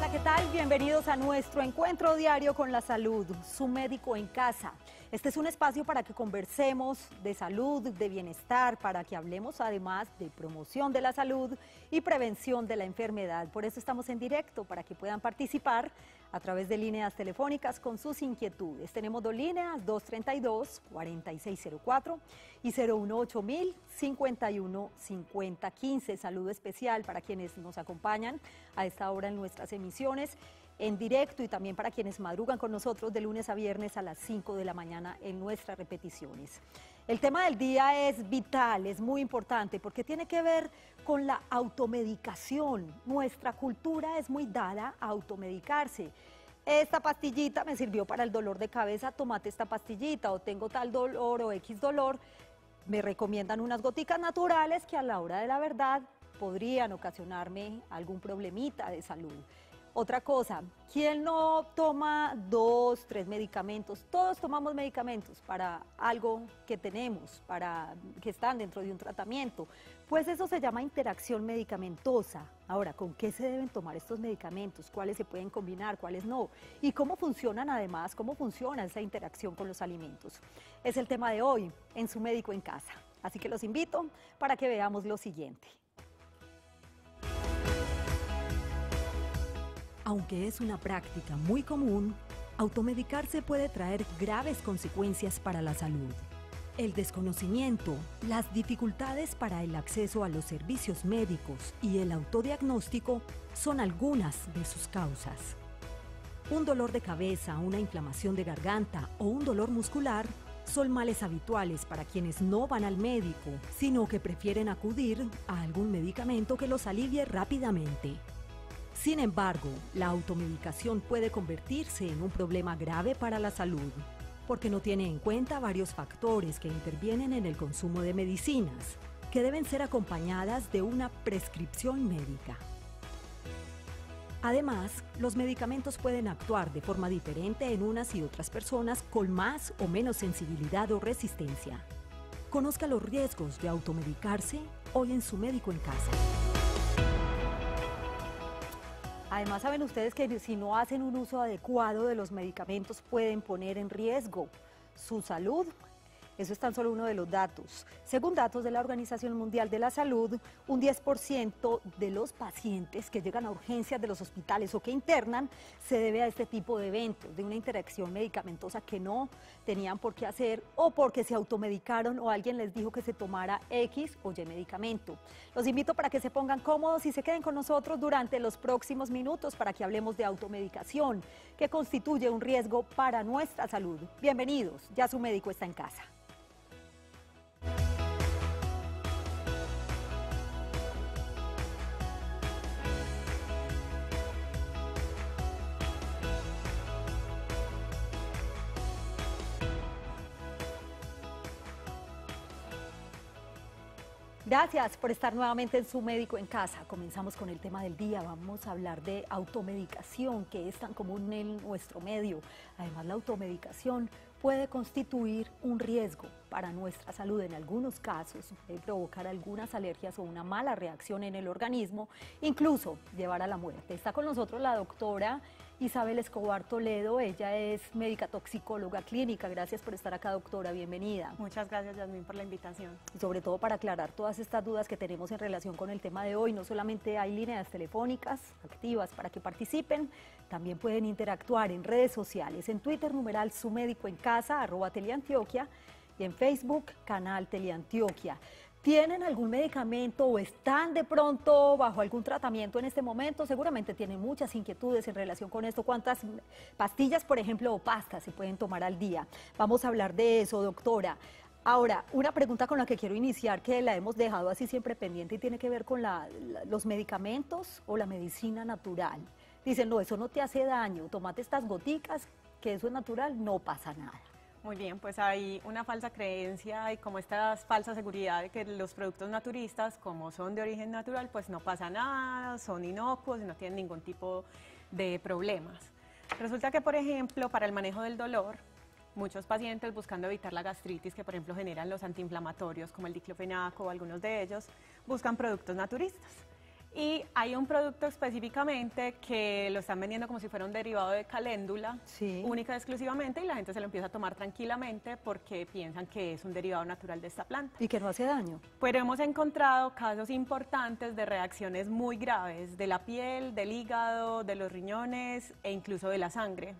Hola, ¿qué tal? Bienvenidos a nuestro encuentro diario con la salud, su médico en casa. Este es un espacio para que conversemos de salud, de bienestar, para que hablemos además de promoción de la salud y prevención de la enfermedad. Por eso estamos en directo, para que puedan participar a través de líneas telefónicas con sus inquietudes. Tenemos dos líneas, 232-4604 y 018-051-5015. Saludo especial para quienes nos acompañan a esta hora en nuestras emisiones en directo y también para quienes madrugan con nosotros de lunes a viernes a las 5 de la mañana en nuestras repeticiones. El tema del día es vital, es muy importante porque tiene que ver con la automedicación. Nuestra cultura es muy dada a automedicarse. Esta pastillita me sirvió para el dolor de cabeza, tomate esta pastillita, o tengo tal dolor o X dolor, me recomiendan unas goticas naturales que a la hora de la verdad podrían ocasionarme algún problemita de salud. Otra cosa, ¿quién no toma 2, 3 medicamentos? Todos tomamos medicamentos para algo que tenemos, para que están dentro de un tratamiento. Pues eso se llama interacción medicamentosa. Ahora, ¿con qué se deben tomar estos medicamentos? ¿Cuáles se pueden combinar? ¿Cuáles no? ¿Y cómo funcionan además? ¿Cómo funciona esa interacción con los alimentos? Es el tema de hoy en Su Médico en Casa. Así que los invito para que veamos lo siguiente. Aunque es una práctica muy común, automedicarse puede traer graves consecuencias para la salud. El desconocimiento, las dificultades para el acceso a los servicios médicos y el autodiagnóstico son algunas de sus causas. Un dolor de cabeza, una inflamación de garganta o un dolor muscular son males habituales para quienes no van al médico, sino que prefieren acudir a algún medicamento que los alivie rápidamente. Sin embargo, la automedicación puede convertirse en un problema grave para la salud, porque no tiene en cuenta varios factores que intervienen en el consumo de medicinas, que deben ser acompañadas de una prescripción médica. Además, los medicamentos pueden actuar de forma diferente en unas y otras personas con más o menos sensibilidad o resistencia. Conozca los riesgos de automedicarse hoy en Su Médico en Casa. Además, saben ustedes que si no hacen un uso adecuado de los medicamentos pueden poner en riesgo su salud. Eso es tan solo uno de los datos. Según datos de la Organización Mundial de la Salud, un 10% de los pacientes que llegan a urgencias de los hospitales o que internan se debe a este tipo de eventos, de una interacción medicamentosa que no tenían por qué hacer o porque se automedicaron o alguien les dijo que se tomara X o Y medicamento. Los invito para que se pongan cómodos y se queden con nosotros durante los próximos minutos para que hablemos de automedicación, que constituye un riesgo para nuestra salud. Bienvenidos, ya Su Médico está en casa. Gracias por estar nuevamente en Su Médico en Casa. Comenzamos con el tema del día. Vamos a hablar de automedicación, que es tan común en nuestro medio. Además, la automedicación puede constituir un riesgo para nuestra salud. En algunos casos puede provocar algunas alergias o una mala reacción en el organismo, incluso llevar a la muerte. Está con nosotros la doctora Isabel Escobar Toledo. Ella es médica toxicóloga clínica. Gracias por estar acá, doctora. Bienvenida. Muchas gracias, Yasmín, por la invitación. Y sobre todo para aclarar todas estas dudas que tenemos en relación con el tema de hoy. No solamente hay líneas telefónicas activas para que participen, también pueden interactuar en redes sociales. En Twitter, numeral Su Médico en Casa, @Teleantioquia, y en Facebook, canal Teleantioquia. ¿Tienen algún medicamento o están de pronto bajo algún tratamiento en este momento? Seguramente tienen muchas inquietudes en relación con esto. ¿Cuántas pastillas, por ejemplo, o pastas se pueden tomar al día? Vamos a hablar de eso, doctora. Ahora, una pregunta con la que quiero iniciar, que la hemos dejado así siempre pendiente y tiene que ver con los medicamentos o la medicina natural. Dicen, no, eso no te hace daño, tómate estas goticas, que eso es natural, no pasa nada. Muy bien, pues hay una falsa creencia y como esta falsa seguridad de que los productos naturistas, como son de origen natural, pues no pasa nada, son inocuos y no tienen ningún tipo de problemas. Resulta que, por ejemplo, para el manejo del dolor, muchos pacientes buscando evitar la gastritis que, por ejemplo, generan los antiinflamatorios como el diclofenaco o algunos de ellos, buscan productos naturistas. Y hay un producto específicamente que lo están vendiendo como si fuera un derivado de caléndula, Sí. única y exclusivamente, y la gente se lo empieza a tomar tranquilamente porque piensan que es un derivado natural de esta planta. Y que no hace daño. Pero hemos encontrado casos importantes de reacciones muy graves de la piel, del hígado, de los riñones e incluso de la sangre.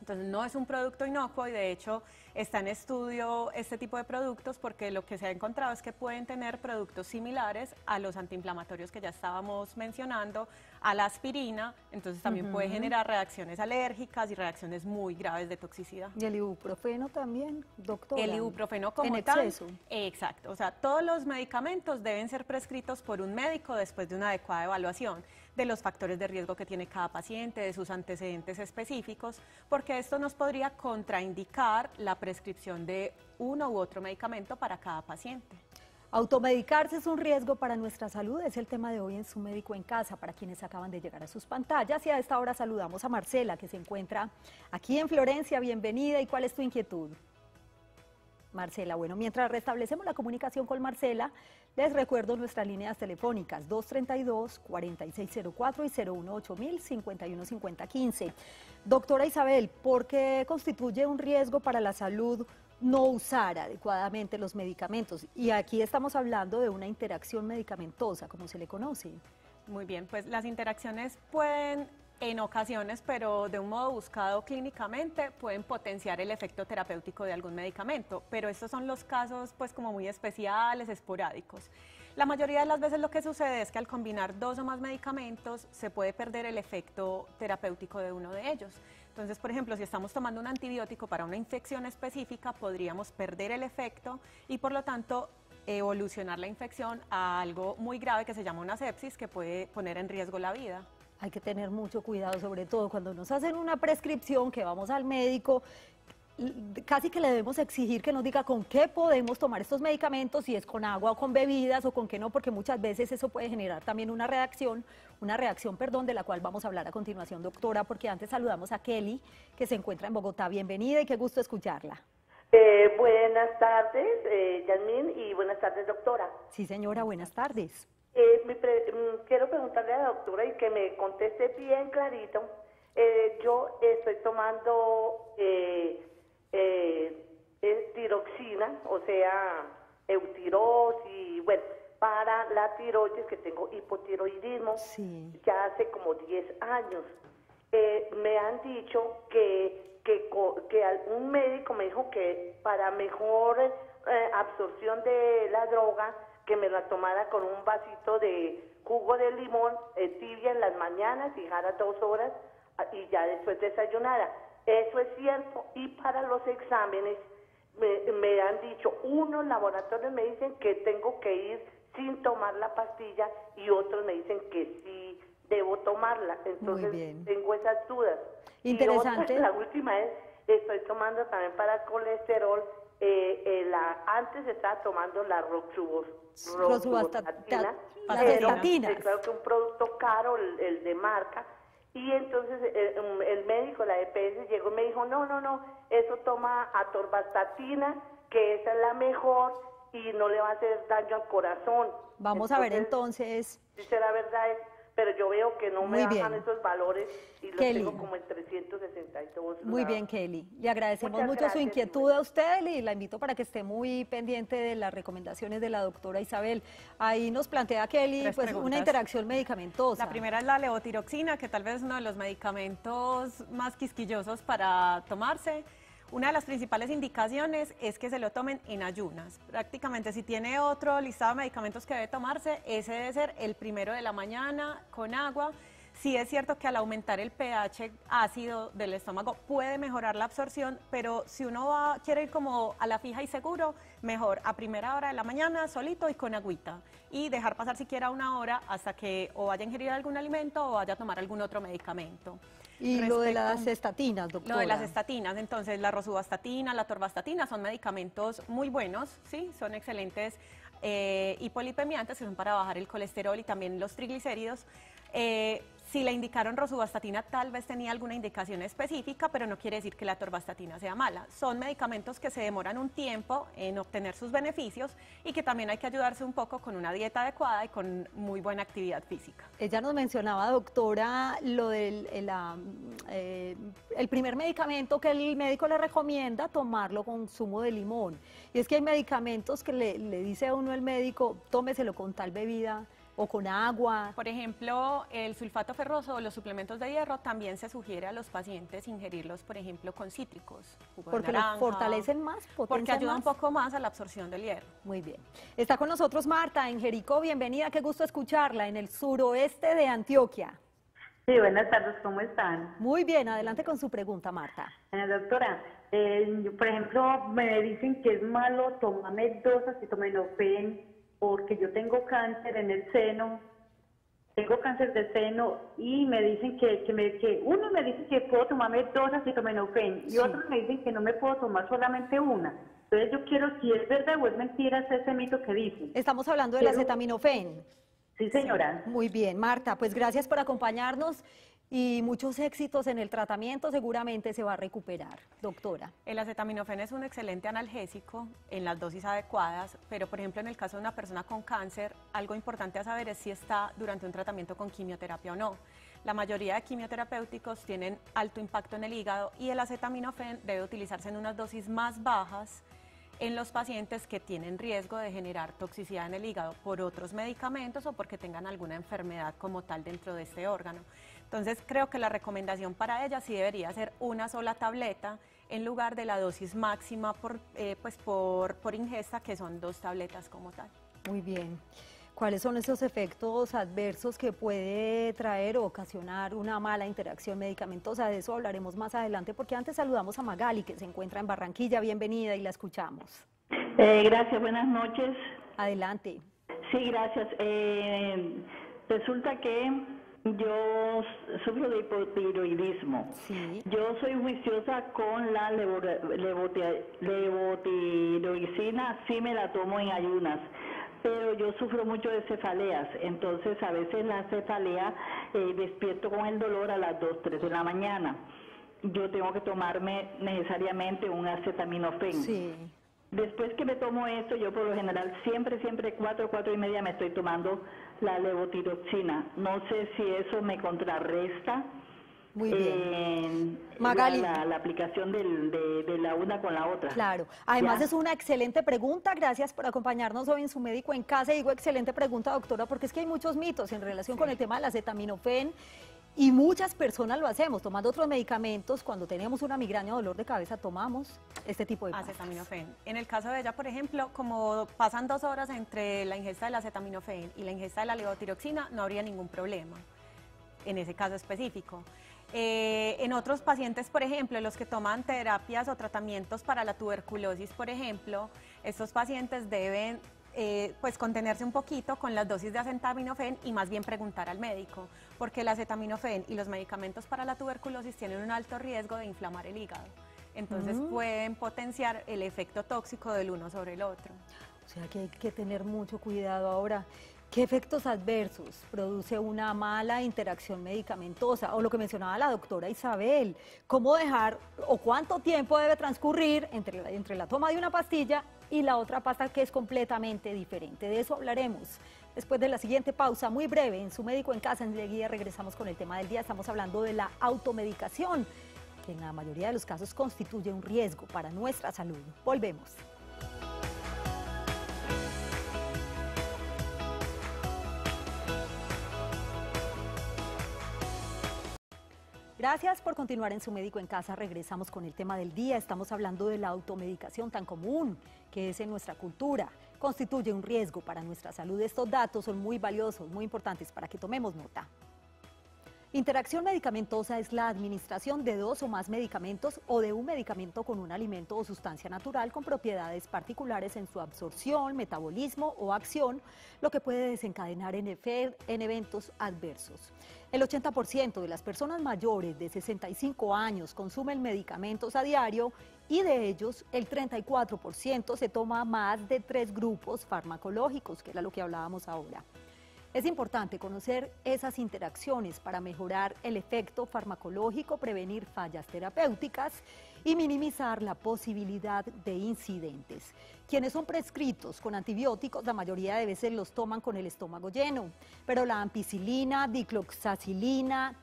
Entonces no es un producto inocuo y de hecho está en estudio este tipo de productos porque lo que se ha encontrado es que pueden tener productos similares a los antiinflamatorios que ya estábamos mencionando, a la aspirina, entonces también puede generar reacciones alérgicas y reacciones muy graves de toxicidad. Y el ibuprofeno también, doctora. El ibuprofeno como en tal, exceso. exacto, o sea, todos los medicamentos deben ser prescritos por un médico después de una adecuada evaluación de los factores de riesgo que tiene cada paciente, de sus antecedentes específicos, porque esto nos podría contraindicar la prescripción de uno u otro medicamento para cada paciente. Automedicarse es un riesgo para nuestra salud, es el tema de hoy en Su Médico en Casa, para quienes acaban de llegar a sus pantallas. Y a esta hora saludamos a Marcela, que se encuentra aquí en Florencia. Bienvenida. ¿Y cuál es tu inquietud? Marcela, bueno, mientras restablecemos la comunicación con Marcela, les recuerdo nuestras líneas telefónicas 232-4604 y 018-515015. Doctora Isabel, ¿por qué constituye un riesgo para la salud no usar adecuadamente los medicamentos? Y aquí estamos hablando de una interacción medicamentosa, como se le conoce. Muy bien, pues las interacciones pueden, en ocasiones, pero de un modo buscado clínicamente, pueden potenciar el efecto terapéutico de algún medicamento, pero estos son los casos pues como muy especiales, esporádicos. La mayoría de las veces lo que sucede es que al combinar dos o más medicamentos se puede perder el efecto terapéutico de uno de ellos. Entonces, por ejemplo, si estamos tomando un antibiótico para una infección específica, podríamos perder el efecto y por lo tanto evolucionar la infección a algo muy grave que se llama una sepsis que puede poner en riesgo la vida. Hay que tener mucho cuidado, sobre todo cuando nos hacen una prescripción, que vamos al médico, casi que le debemos exigir que nos diga con qué podemos tomar estos medicamentos, si es con agua o con bebidas o con qué no, porque muchas veces eso puede generar también una reacción, de la cual vamos a hablar a continuación, doctora, porque antes saludamos a Kelly, que se encuentra en Bogotá. Bienvenida y qué gusto escucharla. Buenas tardes, Yasmín, y buenas tardes, doctora. Sí, señora, buenas tardes. Quiero preguntarle a la doctora y que me conteste bien clarito. Yo estoy tomando tiroxina, o sea, Eutirox y bueno, para la tiroides, que tengo hipotiroidismo, Sí. ya hace como 10 años. Me han dicho que un médico me dijo que para mejor absorción de la droga, que me la tomara con un vasito de jugo de limón tibia en las mañanas, fijara 2 horas y ya después desayunara. Eso es cierto. Y para los exámenes me han dicho, unos laboratorios me dicen que tengo que ir sin tomar la pastilla y otros me dicen que sí debo tomarla. Entonces tengo esas dudas. Interesante. Y otra, la última es, estoy tomando también para el colesterol. Antes estaba tomando la rosuvastatina, las estatinas. creo que un producto caro, el de marca, y entonces el médico, la EPS, llegó y me dijo, no, eso toma atorvastatina, que esa es la mejor y no le va a hacer daño al corazón. Vamos a ver entonces. Si será verdad, pero yo veo que no me bajan esos valores y los Kelly, tengo como en 362. Muy bien, Kelly. Le agradecemos mucho gracias, su inquietud a usted y la invito para que esté muy pendiente de las recomendaciones de la doctora Isabel. Ahí nos plantea Kelly pues una interacción medicamentosa. La primera es la levotiroxina, que tal vez es uno de los medicamentos más quisquillosos para tomarse. Una de las principales indicaciones es que se lo tomen en ayunas. Prácticamente si tiene otro listado de medicamentos que debe tomarse, ese debe ser el primero de la mañana con agua. Sí es cierto que al aumentar el pH ácido del estómago puede mejorar la absorción, pero si uno quiere ir como a la fija y seguro, mejor a primera hora de la mañana solito y con agüita. Y dejar pasar siquiera 1 hora hasta que o vaya a ingerir algún alimento o vaya a tomar algún otro medicamento. Y lo de las estatinas, doctora. Lo de las estatinas, entonces la rosuvastatina, la atorvastatina son medicamentos muy buenos, ¿sí? Son excelentes hipolipemiantes que son para bajar el colesterol y también los triglicéridos. Si le indicaron rosuvastatina, tal vez tenía alguna indicación específica, pero no quiere decir que la atorvastatina sea mala. Son medicamentos que se demoran un tiempo en obtener sus beneficios y que también hay que ayudarse un poco con una dieta adecuada y con muy buena actividad física. Ella nos mencionaba, doctora, lo del el primer medicamento que el médico le recomienda, tomarlo con zumo de limón. Y es que hay medicamentos que le dice a uno el médico, tómeselo con tal bebida o con agua. Por ejemplo, el sulfato ferroso o los suplementos de hierro también se sugiere a los pacientes ingerirlos, por ejemplo, con cítricos, jugo de Porque naranja, los fortalecen más, porque potencian ayuda más. un poco más a la absorción del hierro. Muy bien. Está con nosotros Marta en Jericó. Bienvenida, qué gusto escucharla, en el suroeste de Antioquia. Sí, buenas tardes, ¿cómo están? Muy bien, adelante con su pregunta, Marta. Doctora, por ejemplo, me dicen que es malo tomarme 2 acetaminofén porque yo tengo cáncer en el seno, tengo cáncer de seno y me dicen que uno me dice que puedo tomarme 2 acetaminofén y otros me dicen que no me puedo tomar solamente una. Entonces yo quiero, si es verdad o es mentira ese mito que dicen. Estamos hablando del acetaminofén. Sí, señora. Muy bien, Marta, pues gracias por acompañarnos y muchos éxitos en el tratamiento, seguramente se va a recuperar, doctora. El acetaminofén es un excelente analgésico en las dosis adecuadas, pero por ejemplo en el caso de una persona con cáncer, algo importante a saber es si está durante un tratamiento con quimioterapia o no. La mayoría de quimioterapéuticos tienen alto impacto en el hígado y el acetaminofén debe utilizarse en unas dosis más bajas en los pacientes que tienen riesgo de generar toxicidad en el hígado por otros medicamentos o porque tengan alguna enfermedad como tal dentro de este órgano. Entonces creo que la recomendación para ella sí debería ser una sola tableta en lugar de la dosis máxima por ingesta, que son 2 tabletas como tal. Muy bien. ¿Cuáles son esos efectos adversos que puede traer o ocasionar una mala interacción medicamentosa? De eso hablaremos más adelante, porque antes saludamos a Magali, que se encuentra en Barranquilla. Bienvenida y la escuchamos. Gracias, buenas noches. Adelante. Sí, gracias. Resulta que yo sufro de hipotiroidismo. Sí. Yo soy juiciosa con la levotiroxina, sí me la tomo en ayunas, pero yo sufro mucho de cefaleas, entonces a veces la cefalea despierto con el dolor a las 2, 3 de la mañana. Yo tengo que tomarme necesariamente un acetaminofén. Sí. Después que me tomo esto, yo por lo general siempre 4, 4 y media me estoy tomando la levotiroxina. No sé si eso me contrarresta. Muy bien. Magali. La aplicación de la una con la otra. Claro. Además ¿Ya? es una excelente pregunta. Gracias por acompañarnos hoy en Su Médico en Casa. Y digo excelente pregunta, doctora, porque es que hay muchos mitos en relación con el tema del acetaminofén. Y muchas personas lo hacemos, tomando otros medicamentos. Cuando tenemos una migraña o dolor de cabeza, tomamos este tipo de pastas. Acetaminofén. En el caso de ella, por ejemplo, como pasan 2 horas entre la ingesta del acetaminofén y la ingesta de la levotiroxina, no habría ningún problema en ese caso específico. En otros pacientes, por ejemplo, los que toman terapias o tratamientos para la tuberculosis, por ejemplo, estos pacientes deben contenerse un poquito con las dosis de acetaminofén y más bien preguntar al médico, porque el acetaminofén y los medicamentos para la tuberculosis tienen un alto riesgo de inflamar el hígado. Entonces pueden potenciar el efecto tóxico del uno sobre el otro. O sea que hay que tener mucho cuidado ahora. ¿Qué efectos adversos produce una mala interacción medicamentosa? O lo que mencionaba la doctora Isabel, ¿cómo dejar o cuánto tiempo debe transcurrir entre la toma de una pastilla y la otra pasta que es completamente diferente? De eso hablaremos después de la siguiente pausa muy breve en Su Médico en Casa. Enseguida regresamos con el tema del día. Estamos hablando de la automedicación, que en la mayoría de los casos constituye un riesgo para nuestra salud. Volvemos. Gracias por continuar en Su Médico en Casa. Regresamos con el tema del día. Estamos hablando de la automedicación tan común que es en nuestra cultura. Constituye un riesgo para nuestra salud. Estos datos son muy valiosos, muy importantes para que tomemos nota. Interacción medicamentosa es la administración de 2 o más medicamentos o de un medicamento con un alimento o sustancia natural con propiedades particulares en su absorción, metabolismo o acción, lo que puede desencadenar en eventos adversos. El 80% de las personas mayores de 65 años consumen medicamentos a diario y de ellos el 34% se toma más de 3 grupos farmacológicos, que era lo que hablábamos ahora. Es importante conocer esas interacciones para mejorar el efecto farmacológico, prevenir fallas terapéuticas y minimizar la posibilidad de incidentes. Quienes son prescritos con antibióticos, la mayoría de veces los toman con el estómago lleno, pero la ampicilina, dicloxacilina,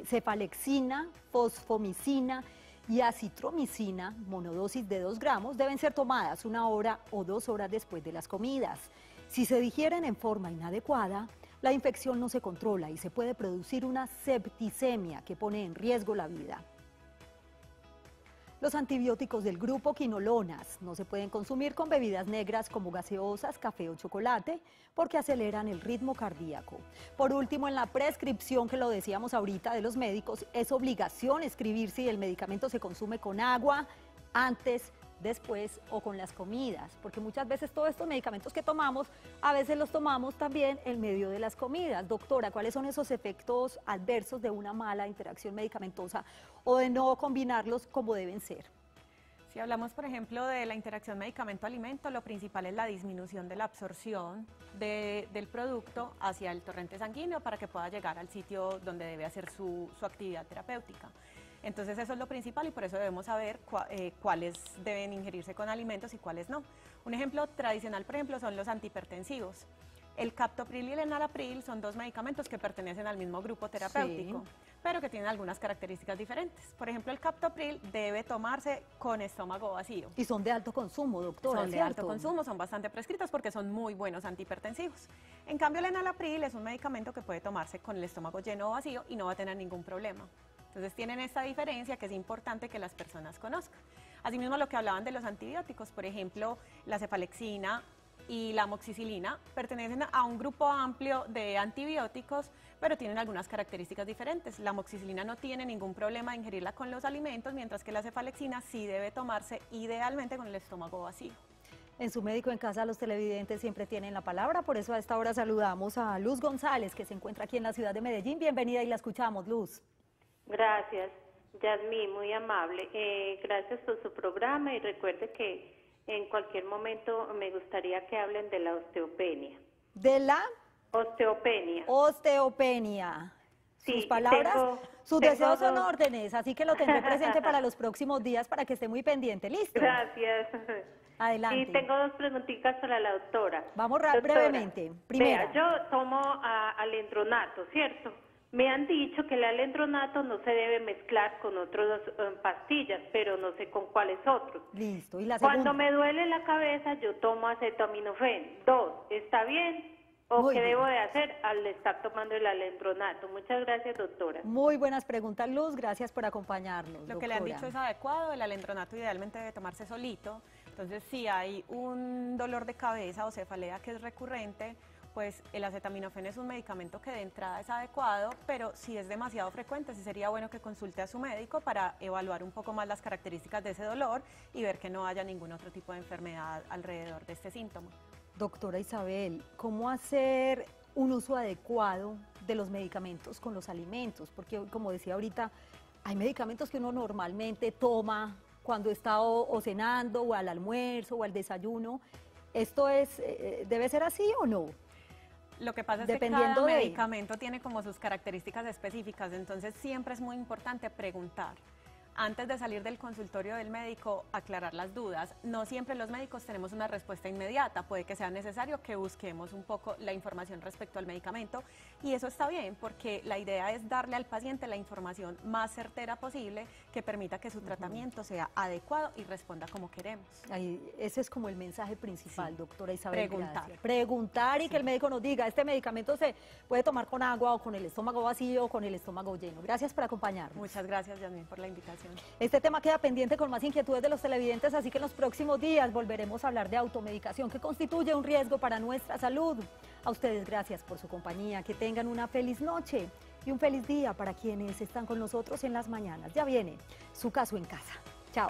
cefalexina, fosfomicina y acitromicina, monodosis de 2 gramos, deben ser tomadas 1 hora o 2 horas después de las comidas. Si se digieren en forma inadecuada, la infección no se controla y se puede producir una septicemia que pone en riesgo la vida. Los antibióticos del grupo quinolonas no se pueden consumir con bebidas negras como gaseosas, café o chocolate porque aceleran el ritmo cardíaco. Por último, en la prescripción, que lo decíamos ahorita, de los médicos, es obligación escribir si el medicamento se consume con agua, antes, después o con las comidas, porque muchas veces todos estos medicamentos que tomamos, a veces los tomamos también en medio de las comidas. Doctora, ¿cuáles son esos efectos adversos de una mala interacción medicamentosa o de no combinarlos como deben ser? Si hablamos, por ejemplo, de la interacción medicamento-alimento, lo principal es la disminución de la absorción del producto hacia el torrente sanguíneo para que pueda llegar al sitio donde debe hacer su actividad terapéutica. Entonces eso es lo principal y por eso debemos saber cuáles deben ingerirse con alimentos y cuáles no. Un ejemplo tradicional, por ejemplo, son los antihipertensivos. El captopril y el enalapril son 2 medicamentos que pertenecen al mismo grupo terapéutico, sí, pero que tienen algunas características diferentes. Por ejemplo, el captopril debe tomarse con estómago vacío. Y son de alto consumo, doctora. Son de alto consumo, son bastante prescritos porque son muy buenos antihipertensivos. En cambio, el enalapril es un medicamento que puede tomarse con el estómago lleno o vacío y no va a tener ningún problema. Entonces tienen esta diferencia que es importante que las personas conozcan. Asimismo, lo que hablaban de los antibióticos, por ejemplo, la cefalexina y la amoxicilina pertenecen a un grupo amplio de antibióticos, pero tienen algunas características diferentes. La amoxicilina no tiene ningún problema de ingerirla con los alimentos, mientras que la cefalexina sí debe tomarse idealmente con el estómago vacío. En su médico en casa, los televidentes siempre tienen la palabra, por eso a esta hora saludamos a Luz González, que se encuentra aquí en la ciudad de Medellín. Bienvenida y la escuchamos, Luz. Gracias, Yasmín, muy amable. Gracias por su programa y recuerde que en cualquier momento me gustaría que hablen de la osteopenia. ¿De la? Osteopenia. Osteopenia. Sí, sus palabras, sus deseos son órdenes, así que lo tendré presente para los próximos días para que esté muy pendiente. ¿Listo? Gracias. Adelante. Y tengo 2 preguntitas para la doctora. Vamos brevemente. Primera. Vea, yo tomo alendronato, ¿cierto? Me han dicho que el alendronato no se debe mezclar con otras pastillas, pero no sé con cuáles otros. Listo. ¿Y la segunda? Cuando me duele la cabeza, yo tomo acetaminofén. 2, ¿está bien? ¿O qué debo de hacer al estar tomando el alendronato? Muchas gracias, doctora. Muy buenas preguntas, Luz. Gracias por acompañarnos, Lo que le han dicho es adecuado. El alendronato idealmente debe tomarse solito. Entonces, si hay un dolor de cabeza o cefalea que es recurrente, pues el acetaminofén es un medicamento que de entrada es adecuado, pero si es demasiado frecuente, sí sería bueno que consulte a su médico para evaluar un poco más las características de ese dolor y ver que no haya ningún otro tipo de enfermedad alrededor de este síntoma. Doctora Isabel, ¿cómo hacer un uso adecuado de los medicamentos con los alimentos? Porque, como decía ahorita, hay medicamentos que uno normalmente toma cuando está o cenando, o al almuerzo, o al desayuno. ¿Esto debe ser así o no? Lo que pasa es que cada medicamento tiene como sus características específicas, entonces siempre es muy importante preguntar. Antes de salir del consultorio del médico, aclarar las dudas. No siempre los médicos tenemos una respuesta inmediata, puede que sea necesario que busquemos un poco la información respecto al medicamento y eso está bien porque la idea es darle al paciente la información más certera posible que permita que su tratamiento sea adecuado y responda como queremos. Ese es como el mensaje principal, sí, doctora Isabel. Preguntar. Preguntar y que el médico nos diga, este medicamento se puede tomar con agua o con el estómago vacío o con el estómago lleno. Gracias por acompañarnos. Muchas gracias, Yasmín, por la invitación. Este tema queda pendiente con más inquietudes de los televidentes, así que en los próximos días volveremos a hablar de automedicación, que constituye un riesgo para nuestra salud. A ustedes gracias por su compañía, que tengan una feliz noche y un feliz día para quienes están con nosotros en las mañanas. Ya viene Su Caso en Casa. Chao.